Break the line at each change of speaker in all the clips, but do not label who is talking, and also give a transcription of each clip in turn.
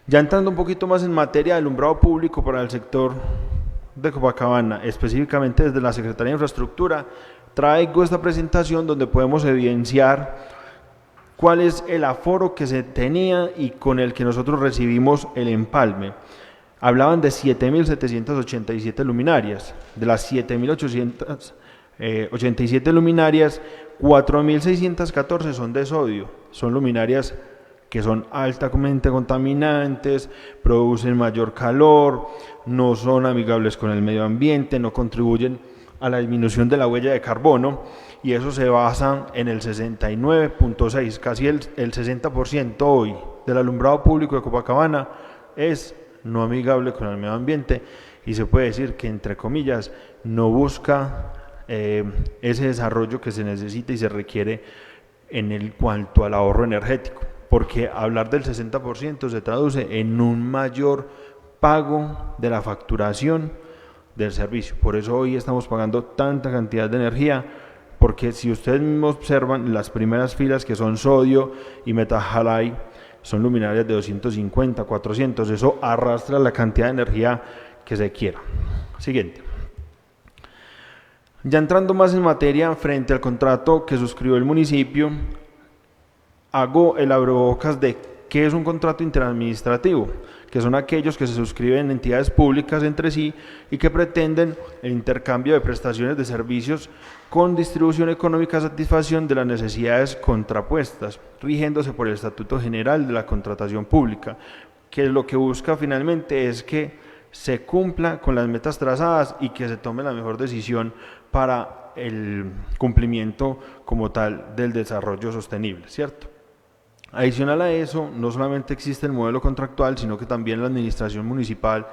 Ya entrando un poquito más en materia de alumbrado público para el sector de Copacabana, específicamente desde la Secretaría de Infraestructura, traigo esta presentación donde podemos evidenciar cuál es el aforo que se tenía y con el que nosotros recibimos el empalme. Hablaban de 7.787 luminarias, de las 7.887 luminarias, 4.614 son de sodio, son luminarias que son altamente contaminantes, producen mayor calor, no son amigables con el medio ambiente, no contribuyen a la disminución de la huella de carbono, y eso se basa en el 69.6, casi el 60% hoy del alumbrado público de Copacabana es no amigable con el medio ambiente, y se puede decir que, entre comillas, no busca ese desarrollo que se necesita y se requiere en el cuanto al ahorro energético, porque hablar del 60% se traduce en un mayor pago de la facturación del servicio. Por eso hoy estamos pagando tanta cantidad de energía, porque si ustedes mismos observan las primeras filas, que son sodio y metahalide, son luminarias de 250, 400, eso arrastra la cantidad de energía que se quiera. Siguiente. Ya entrando más en materia, frente al contrato que suscribió el municipio, hago el abrebocas de qué es un contrato interadministrativo, que son aquellos que se suscriben entidades públicas entre sí y que pretenden el intercambio de prestaciones de servicios con distribución económica a satisfacción de las necesidades contrapuestas, rigiéndose por el Estatuto General de la Contratación Pública, que lo que busca finalmente es que se cumpla con las metas trazadas y que se tome la mejor decisión para el cumplimiento como tal del desarrollo sostenible, ¿cierto? Adicional a eso, no solamente existe el modelo contractual, sino que también la administración municipal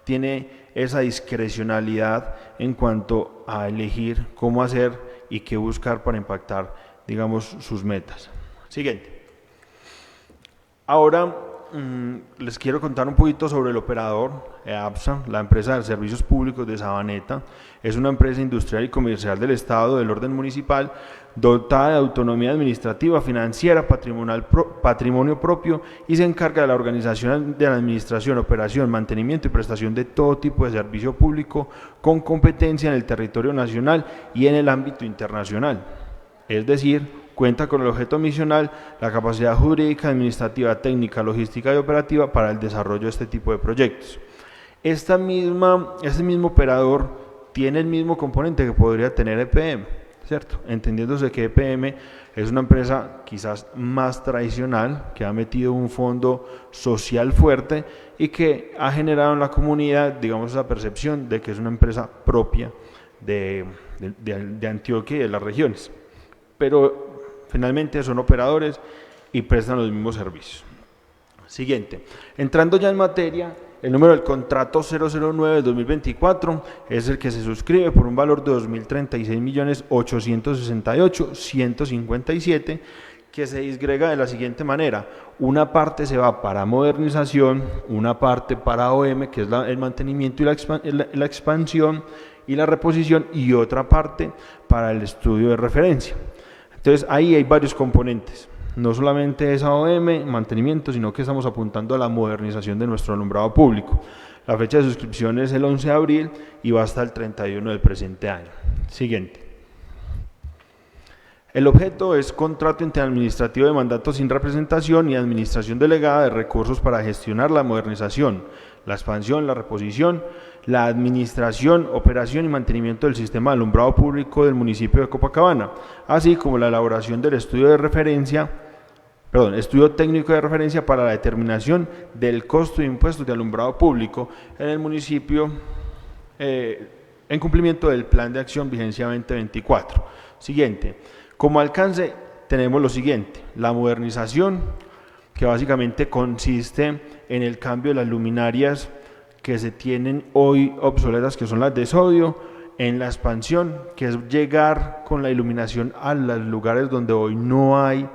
tiene esa discrecionalidad en cuanto a elegir cómo hacer y qué buscar para impactar, digamos, sus metas. Siguiente. Ahora les quiero contar un poquito sobre el operador, EAPSA, la empresa de servicios públicos de Sabaneta. Es una empresa industrial y comercial del Estado del orden municipal, dotada de autonomía administrativa, financiera, patrimonio propio, y se encarga de la organización de la administración, operación, mantenimiento y prestación de todo tipo de servicio público con competencia en el territorio nacional y en el ámbito internacional. Es decir, cuenta con el objeto misional, la capacidad jurídica, administrativa, técnica, logística y operativa para el desarrollo de este tipo de proyectos. Este mismo operador tiene el mismo componente que podría tener EPM, ¿cierto? Entendiéndose que EPM es una empresa quizás más tradicional, que ha metido un fondo social fuerte y que ha generado en la comunidad, digamos, esa percepción de que es una empresa propia de Antioquia y de las regiones. Pero finalmente son operadores y prestan los mismos servicios. Siguiente. Entrando ya en materia, el número del contrato 009 del 2024 es el que se suscribe por un valor de 2.036.868.157, que se disgrega de la siguiente manera: una parte se va para modernización, una parte para OM, que es el mantenimiento y la expansión y la reposición, y otra parte para el estudio de referencia. Entonces ahí hay varios componentes, no solamente es AOM, mantenimiento, sino que estamos apuntando a la modernización de nuestro alumbrado público. La fecha de suscripción es el 11 de abril y va hasta el 31 del presente año. Siguiente. El objeto es contrato interadministrativo de mandato sin representación y administración delegada de recursos para gestionar la modernización, la expansión, la reposición, la administración, operación y mantenimiento del sistema de alumbrado público del municipio de Copacabana, así como la elaboración del estudio técnico de referencia para la determinación del costo de impuestos de alumbrado público en el municipio en cumplimiento del Plan de Acción Vigencia 2024. Siguiente. Como alcance tenemos lo siguiente: la modernización, que básicamente consiste en el cambio de las luminarias que se tienen hoy obsoletas, que son las de sodio, en la expansión, que es llegar con la iluminación a los lugares donde hoy no hay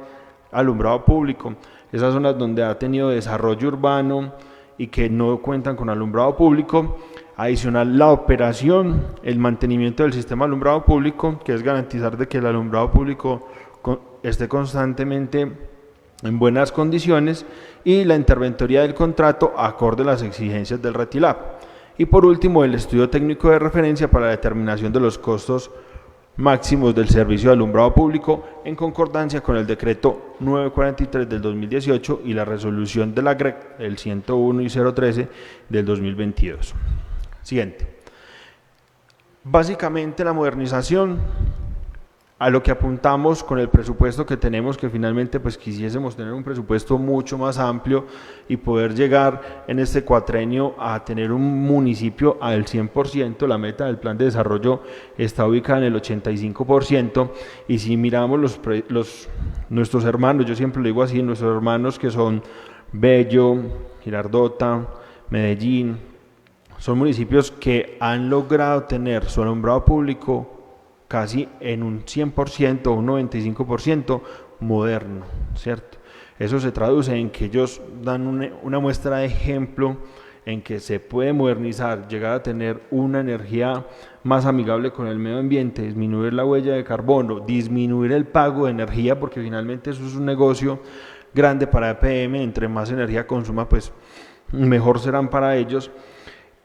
alumbrado público, esas zonas donde ha tenido desarrollo urbano y que no cuentan con alumbrado público. Adicional, la operación, el mantenimiento del sistema de alumbrado público, que es garantizar de que el alumbrado público esté constantemente en buenas condiciones y la interventoría del contrato acorde a las exigencias del RETILAB. Y por último, el estudio técnico de referencia para la determinación de los costos máximos del servicio de alumbrado público en concordancia con el decreto 943 del 2018 y la resolución de la GREC, el 101 y 013 del 2022. Siguiente. Básicamente la modernización, a lo que apuntamos con el presupuesto que tenemos, que finalmente pues quisiésemos tener un presupuesto mucho más amplio y poder llegar en este cuatrenio a tener un municipio al 100%, la meta del plan de desarrollo está ubicada en el 85%, y si miramos nuestros hermanos, yo siempre lo digo así, nuestros hermanos que son Bello, Girardota, Medellín, son municipios que han logrado tener su alumbrado público casi en un 100% o un 95% moderno, ¿cierto? Eso se traduce en que ellos dan una muestra de ejemplo en que se puede modernizar, llegar a tener una energía más amigable con el medio ambiente, disminuir la huella de carbono, disminuir el pago de energía, porque finalmente eso es un negocio grande para EPM, entre más energía consuma, pues mejor serán para ellos.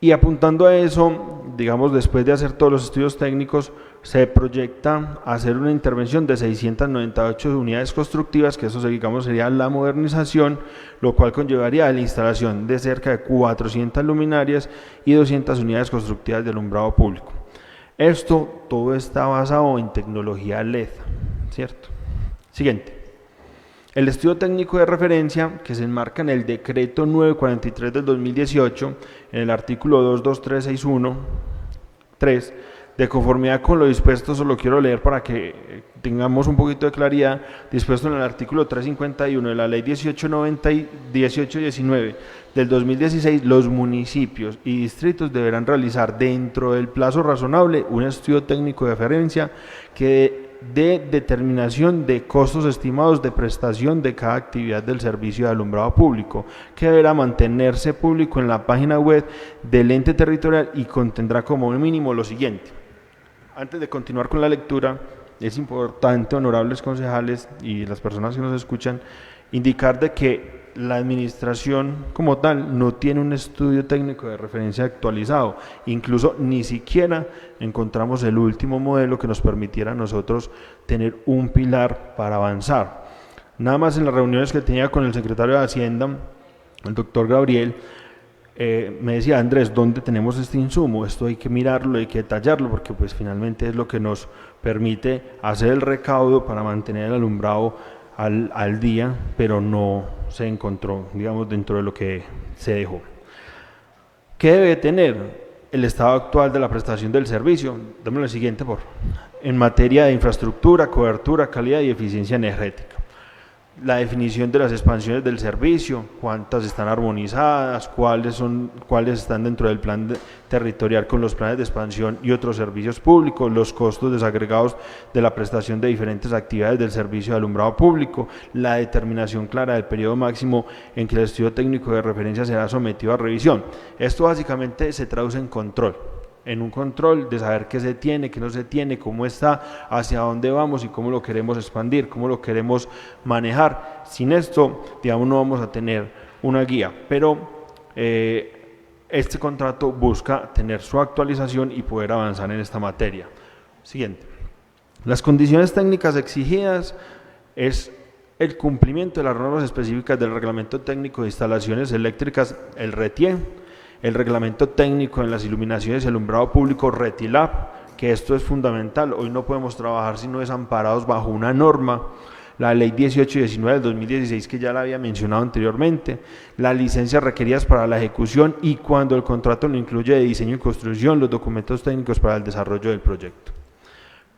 Y apuntando a eso, digamos, después de hacer todos los estudios técnicos, se proyecta hacer una intervención de 698 unidades constructivas, que eso digamos sería la modernización, lo cual conllevaría a la instalación de cerca de 400 luminarias y 200 unidades constructivas de alumbrado público. Esto todo está basado en tecnología LED, ¿cierto? Siguiente. El estudio técnico de referencia, que se enmarca en el decreto 943 del 2018, en el artículo 22361.3, de conformidad con lo dispuesto, solo quiero leer para que tengamos un poquito de claridad, dispuesto en el artículo 351 de la ley 1819 del 2016, los municipios y distritos deberán realizar dentro del plazo razonable un estudio técnico de referencia que de determinación de costos estimados de prestación de cada actividad del servicio de alumbrado público, que deberá mantenerse público en la página web del ente territorial y contendrá como mínimo lo siguiente. Antes de continuar con la lectura, es importante, honorables concejales y las personas que nos escuchan, indicar de que la administración como tal no tiene un estudio técnico de referencia actualizado, incluso ni siquiera encontramos el último modelo que nos permitiera a nosotros tener un pilar para avanzar. Nada más en las reuniones que tenía con el secretario de Hacienda, el doctor Gabriel, me decía: Andrés, ¿dónde tenemos este insumo? Esto hay que mirarlo, hay que detallarlo, porque pues finalmente es lo que nos permite hacer el recaudo para mantener el alumbrado al día, pero no se encontró, digamos, dentro de lo que se dejó. ¿Qué debe tener el estado actual de la prestación del servicio? Dame lo siguiente, por favor. En materia de infraestructura, cobertura, calidad y eficiencia energética. La definición de las expansiones del servicio, cuántas están armonizadas, cuáles están dentro del plan territorial con los planes de expansión y otros servicios públicos, los costos desagregados de la prestación de diferentes actividades del servicio de alumbrado público, la determinación clara del periodo máximo en que el estudio técnico de referencia será sometido a revisión. Esto básicamente se traduce en control. En un control de saber qué se tiene, qué no se tiene, cómo está, hacia dónde vamos y cómo lo queremos expandir, cómo lo queremos manejar. Sin esto, digamos, no vamos a tener una guía, pero este contrato busca tener su actualización y poder avanzar en esta materia. Siguiente. Las condiciones técnicas exigidas es el cumplimiento de las normas específicas del Reglamento Técnico de Instalaciones Eléctricas, el RETIE, el reglamento técnico en las iluminaciones y alumbrado público RETILAB, que esto es fundamental. Hoy no podemos trabajar si no desamparados bajo una norma, la ley 1819 del 2016, que ya la había mencionado anteriormente, las licencias requeridas para la ejecución y cuando el contrato no incluye de diseño y construcción, los documentos técnicos para el desarrollo del proyecto.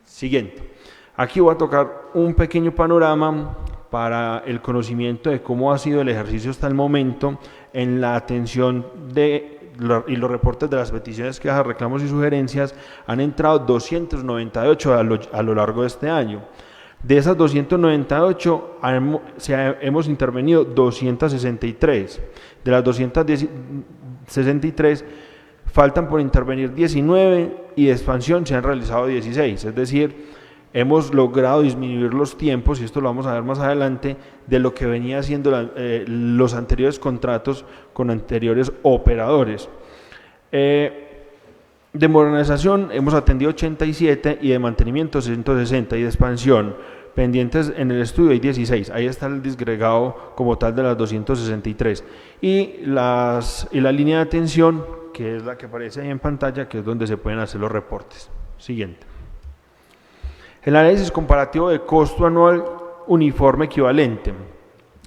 Siguiente. Aquí voy a tocar un pequeño panorama para el conocimiento de cómo ha sido el ejercicio hasta el momento en la atención y los reportes de las peticiones, quejas, reclamos y sugerencias. Han entrado 298 a lo largo de este año. De esas 298 hemos intervenido 263. De las 263 faltan por intervenir 19 y de expansión se han realizado 16, es decir, hemos logrado disminuir los tiempos, y esto lo vamos a ver más adelante, de lo que venía haciendo los anteriores contratos con anteriores operadores. De modernización hemos atendido 87 y de mantenimiento 160 y de expansión pendientes en el estudio hay 16, ahí está el disgregado como tal de las 263 y la línea de atención, que es la que aparece ahí en pantalla, que es donde se pueden hacer los reportes. Siguiente. El análisis comparativo de costo anual uniforme equivalente.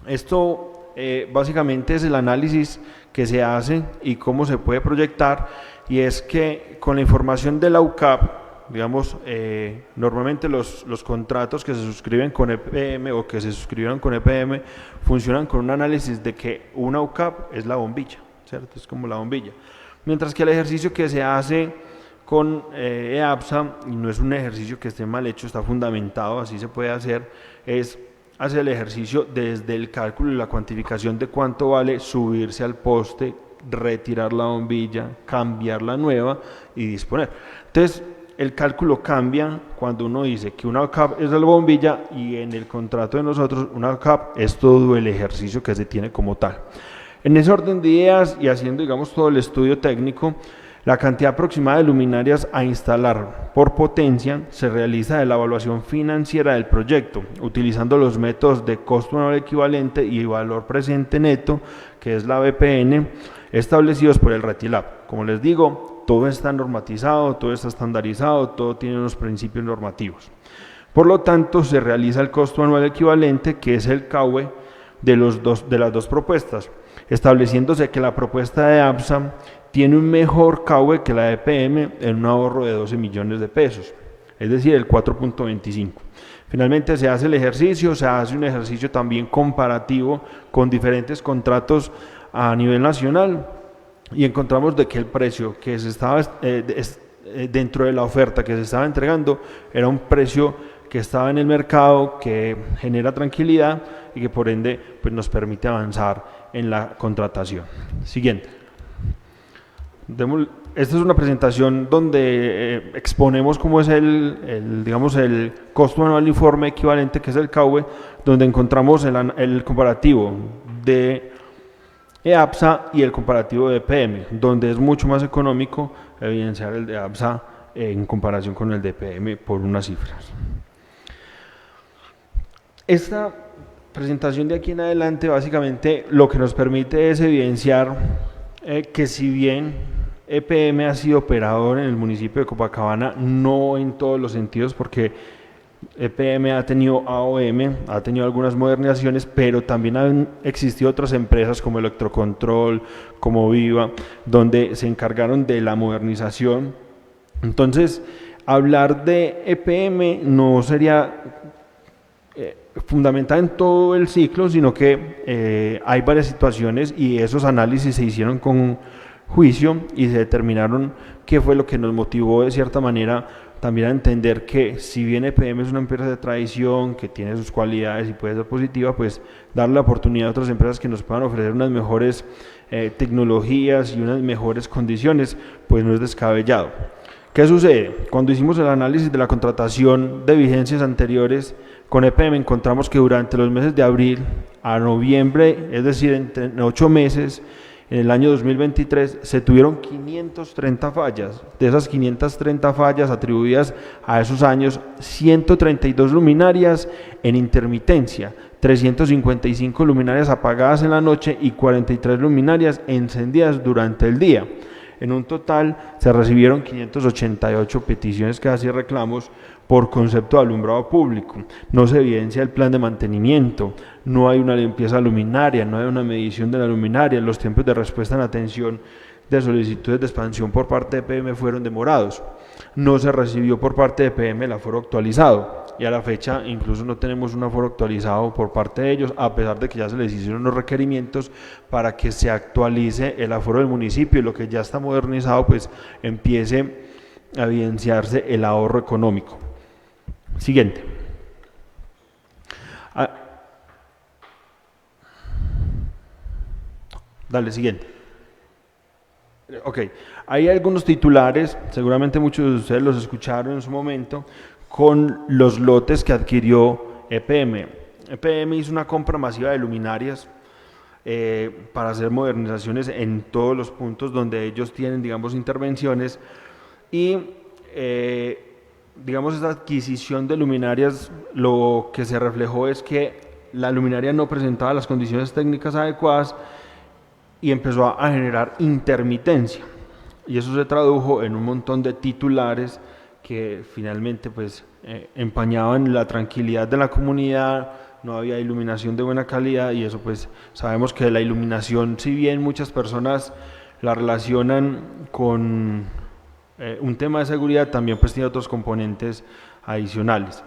Esto básicamente es el análisis que se hace y cómo se puede proyectar, y es que con la información de la UCAP, digamos, normalmente los contratos que se suscriben con EPM o que se suscribieron con EPM funcionan con un análisis de que una UCAP es la bombilla, ¿cierto? Es como la bombilla. Mientras que el ejercicio que se hace con EAPSA, y no es un ejercicio que esté mal hecho, está fundamentado, así se puede hacer, es hacer el ejercicio desde el cálculo y la cuantificación de cuánto vale subirse al poste, retirar la bombilla, cambiar la nueva y disponer. Entonces, el cálculo cambia cuando uno dice que una OCAP es la bombilla y en el contrato de nosotros una OCAP es todo el ejercicio que se tiene como tal. En ese orden de ideas y haciendo, digamos, todo el estudio técnico, la cantidad aproximada de luminarias a instalar por potencia se realiza de la evaluación financiera del proyecto, utilizando los métodos de costo anual equivalente y valor presente neto, que es la BPN, establecidos por el RETILAB. Como les digo, todo está normatizado, todo está estandarizado, todo tiene unos principios normativos. Por lo tanto, se realiza el costo anual equivalente, que es el CAUE de las dos propuestas, estableciéndose que la propuesta de APSA tiene un mejor CAUE que la de EPM en un ahorro de 12 millones de pesos, es decir, el 4.25. Finalmente se hace el ejercicio, se hace un ejercicio también comparativo con diferentes contratos a nivel nacional y encontramos de que el precio que se estaba dentro de la oferta que se estaba entregando era un precio que estaba en el mercado, que genera tranquilidad y que por ende pues, nos permite avanzar en la contratación. Siguiente. Esta es una presentación donde exponemos cómo es digamos, el costo anual informe equivalente, que es el CAUE, donde encontramos el comparativo de EAPSA y el comparativo de EPM, donde es mucho más económico evidenciar el de EAPSA en comparación con el de EPM por unas cifras. Esta presentación de aquí en adelante básicamente lo que nos permite es evidenciar que si bien EPM ha sido operador en el municipio de Copacabana, no en todos los sentidos, porque EPM ha tenido AOM, ha tenido algunas modernizaciones, pero también han existido otras empresas como Electrocontrol, como Viva, donde se encargaron de la modernización. Entonces, hablar de EPM no sería fundamental en todo el ciclo, sino que hay varias situaciones y esos análisis se hicieron con juicio y se determinaron qué fue lo que nos motivó de cierta manera también a entender que si bien EPM es una empresa de tradición que tiene sus cualidades y puede ser positiva, pues darle la oportunidad a otras empresas que nos puedan ofrecer unas mejores tecnologías y unas mejores condiciones, pues no es descabellado. ¿Qué sucede? Cuando hicimos el análisis de la contratación de vigencias anteriores con EPM, encontramos que durante los meses de abril a noviembre, es decir, en 8 meses, en el año 2023 se tuvieron 530 fallas. De esas 530 fallas atribuidas a esos años, 132 luminarias en intermitencia, 355 luminarias apagadas en la noche y 43 luminarias encendidas durante el día. En un total se recibieron 588 peticiones, casi reclamos, por concepto de alumbrado público. No se evidencia el plan de mantenimiento, no hay una limpieza luminaria, no hay una medición de la luminaria, los tiempos de respuesta en atención de solicitudes de expansión por parte de EPM fueron demorados, no se recibió por parte de EPM el aforo actualizado y a la fecha incluso no tenemos un aforo actualizado por parte de ellos, a pesar de que ya se les hicieron los requerimientos para que se actualice el aforo del municipio y lo que ya está modernizado pues empiece a evidenciarse el ahorro económico. Siguiente. Dale, siguiente. Ok, hay algunos titulares, seguramente muchos de ustedes los escucharon en su momento, con los lotes que adquirió EPM. EPM hizo una compra masiva de luminarias para hacer modernizaciones en todos los puntos donde ellos tienen, digamos, intervenciones y digamos, esa adquisición de luminarias lo que se reflejó es que la luminaria no presentaba las condiciones técnicas adecuadas y empezó a generar intermitencia, y eso se tradujo en un montón de titulares que finalmente pues empañaban la tranquilidad de la comunidad. No había iluminación de buena calidad, y eso pues sabemos que la iluminación, si bien muchas personas la relacionan con un tema de seguridad, también pues tiene otros componentes adicionales.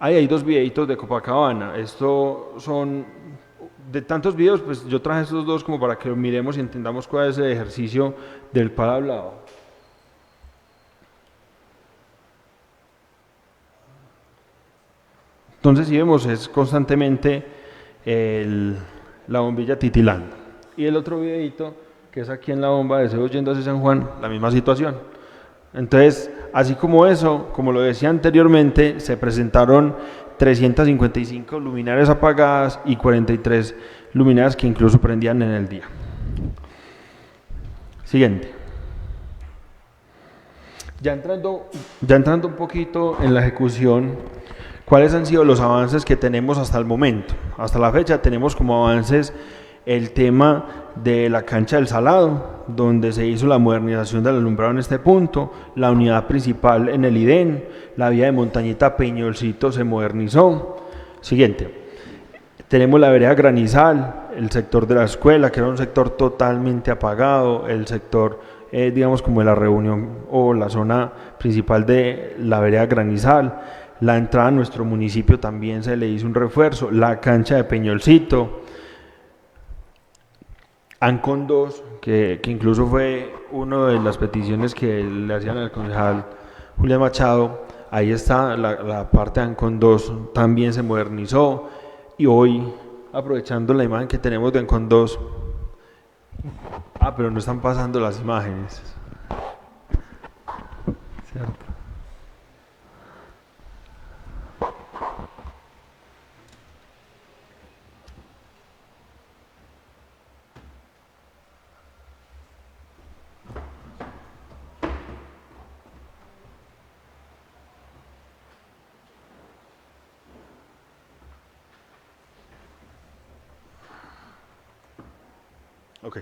Ahí hay dos videitos de Copacabana. Esto son de tantos videos, pues yo traje estos dos como para que lo miremos y entendamos cuál es el ejercicio del pal hablado. Entonces, si vemos, es constantemente la bombilla titilando. Y el otro videito, que es aquí en la bomba de Cebo yendo hacia San Juan, la misma situación. Entonces, así como eso, como lo decía anteriormente, se presentaron 355 luminarias apagadas y 43 luminarias que incluso prendían en el día. Siguiente. Ya entrando un poquito en la ejecución, ¿cuáles han sido los avances que tenemos hasta el momento? Hasta la fecha tenemos como avances el tema de la cancha del Salado, donde se hizo la modernización del alumbrado en este punto, la unidad principal en el IDEN, la vía de Montañita Peñolcito se modernizó. Siguiente. Tenemos la vereda Granizal, el sector de la escuela, que era un sector totalmente apagado, el sector, digamos, como de la reunión o la zona principal de la vereda Granizal. La entrada a nuestro municipio también se le hizo un refuerzo, la cancha de Peñolcito, Ancon 2, que incluso fue una de las peticiones que le hacían al concejal Julián Machado. Ahí está la parte de Ancon 2, también se modernizó, y hoy, aprovechando la imagen que tenemos de Ancon 2, pero no están pasando las imágenes, ¿cierto? Ok.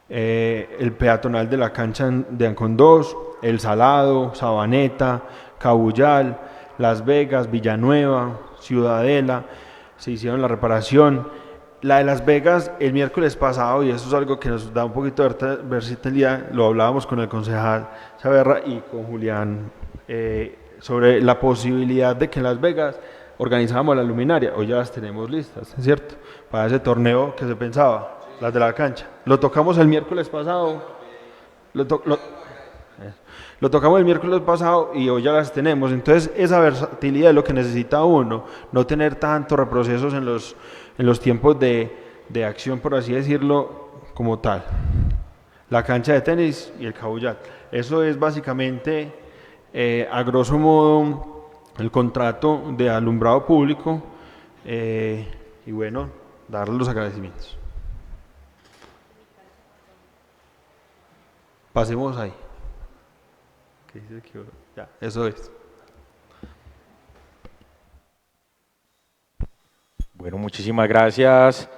El peatonal de la cancha de Ancon 2, El Salado, Sabaneta, Cabullal, Las Vegas, Villanueva, Ciudadela, se hicieron la reparación. La de Las Vegas el miércoles pasado, y eso es algo que nos da un poquito de versatilidad, lo hablábamos con el concejal Saberra y con Julián sobre la posibilidad de que en Las Vegas organizábamos la luminaria. Hoy ya las tenemos listas, ¿es cierto? Para ese torneo que se pensaba, las de la cancha. Lo tocamos el miércoles pasado, lo tocamos el miércoles pasado y hoy ya las tenemos. Entonces, esa versatilidad es lo que necesita uno, no tener tantos reprocesos en los tiempos de acción, por así decirlo, como tal. La cancha de tenis y el cabullat. Eso es básicamente, a grosso modo, el contrato de alumbrado público, y bueno, darle los agradecimientos. Pasemos ahí. ¿Qué dice aquí? Ya, eso es.
Bueno, muchísimas gracias.